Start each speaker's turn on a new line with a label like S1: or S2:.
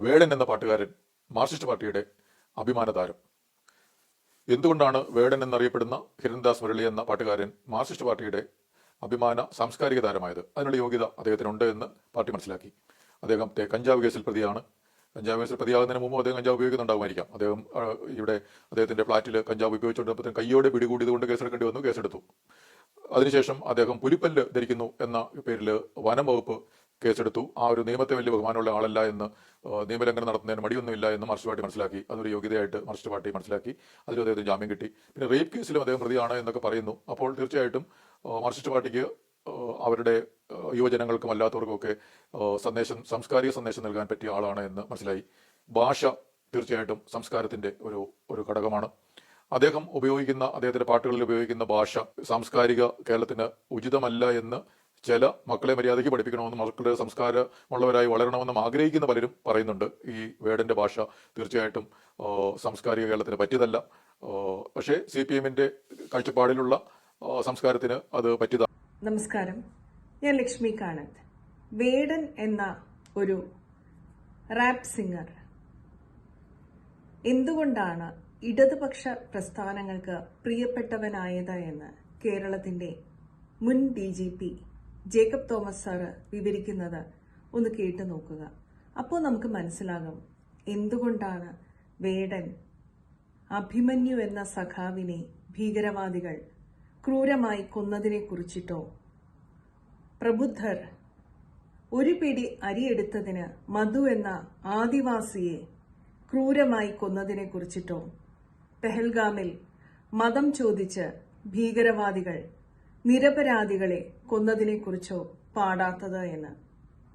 S1: വേടൻ എന്ന പാട്ടുകാരൻ മാർക്സിസ്റ്റ് പാർട്ടിയുടെ അഭിമാന താരം. എന്തുകൊണ്ടാണ് വേടൻ എന്നറിയപ്പെടുന്ന ഹിരൺദാസ് മുരളി എന്ന പാട്ടുകാരൻ മാർക്സിസ്റ്റ് പാർട്ടിയുടെ അഭിമാന സാംസ്കാരിക താരമായത്? അതിനുള്ള യോഗ്യത അദ്ദേഹത്തിനുണ്ട് എന്ന് പാർട്ടി മനസ്സിലാക്കി. അദ്ദേഹത്തെ കഞ്ചാവ് കേസിൽ പ്രതിയാണ്. കഞ്ചാവ് കേസിൽ പ്രതിയാകുന്നതിന് മുമ്പ് അദ്ദേഹം കഞ്ചാവ് ഉപയോഗിക്കുന്നുണ്ടാകുമായിരിക്കാം. അദ്ദേഹം ഇവിടെ അദ്ദേഹത്തിന്റെ ഫ്ളാറ്റിൽ കഞ്ചാവ് ഉപയോഗിച്ചുകൊണ്ടിരുന്നപ്പോൾ കയ്യോടെ പിടികൂടിയതുകൊണ്ട് കേസെടുക്കേണ്ടി വന്നു. കേസെടുത്തു. അതിനുശേഷം അദ്ദേഹം പുലിപ്പല്ല് ധരിക്കുന്നു എന്ന പേരിൽ വനം വകുപ്പ് കേസെടുത്തു. ആ ഒരു നിയമത്തെ വലിയ ബഹുമാനമുള്ള ആളല്ല എന്ന്, നിയമലംഘനം നടത്തുന്നതിന് മടിയൊന്നുമില്ല എന്ന് മാർക്സിസ്റ്റ് പാർട്ടി മനസ്സിലാക്കി. അതൊരു യോഗ്യതയായിട്ട് മാർക്സിസ്റ്റ് പാർട്ടി മനസ്സിലാക്കി. അതിൽ അദ്ദേഹത്തിന് ജാമ്യം കിട്ടി. പിന്നെ റേപ്പ് കേസിലും അദ്ദേഹം പ്രതിയാണ് എന്നൊക്കെ പറയുന്നു. അപ്പോൾ തീർച്ചയായിട്ടും മാർക്സിസ്റ്റ് പാർട്ടിക്ക് അവരുടെ യുവജനങ്ങൾക്കും അല്ലാത്തവർക്കുമൊക്കെ സാംസ്കാരിക സന്ദേശം നൽകാൻ പറ്റിയ ആളാണ് എന്ന് മനസ്സിലായി. ഭാഷ തീർച്ചയായിട്ടും സംസ്കാരത്തിന്റെ ഒരു ഘടകമാണ്. അദ്ദേഹത്തിന്റെ പാട്ടുകളിൽ ഉപയോഗിക്കുന്ന ഭാഷ സാംസ്കാരിക കേരളത്തിന് ഉചിതമല്ല എന്ന് ചില മക്കളെ മര്യാദയ്ക്ക് പഠിപ്പിക്കണമെന്നും മക്കളുടെ സംസ്കാരമുള്ളവരായി വളരണമെന്നും ആഗ്രഹിക്കുന്ന പലരും പറയുന്നുണ്ട്. ഈ വേടന്റെ ഭാഷ തീർച്ചയായിട്ടും സാംസ്കാരിക കേരളത്തിന് പറ്റിയതല്ല. പക്ഷേ CPM-ന്റെ കാഴ്ചപ്പാടിലുള്ള സംസ്കാരത്തിന് അത് പറ്റിയതാണ്.
S2: നമസ്കാരം, ഞാൻ ലക്ഷ്മി കാണത്ത്. വേടൻ എന്ന ഒരു റാപ്പ് സിംഗർ എന്തുകൊണ്ടാണ് ഇടതുപക്ഷ പ്രസ്ഥാനങ്ങൾക്ക് പ്രിയപ്പെട്ടവനായത് എന്ന് കേരളത്തിന്റെ മുൻ DGP ജേക്കബ് തോമസ് സാറ് വിവരിക്കുന്നത് ഒന്ന് കേട്ടു നോക്കുക. അപ്പോൾ നമുക്ക് മനസ്സിലാകും എന്തുകൊണ്ടാണ് വേടൻ അഭിമന്യു എന്ന സഖാവിനെ ഭീകരവാദികൾ ക്രൂരമായി കൊന്നതിനെ കുറിച്ചിട്ടോ, പ്രബുദ്ധർ ഒരു പിടി അരിയെടുത്തതിന് മധു എന്ന ആദിവാസിയെ ക്രൂരമായി കൊന്നതിനെ കുറിച്ചിട്ടോ, പെഹൽഗാമിൽ മതം ചോദിച്ച് ഭീകരവാദികൾ നിരപരാധികളെ കൊന്നതിനെക്കുറിച്ചോ പാടാത്തത് എന്ന്.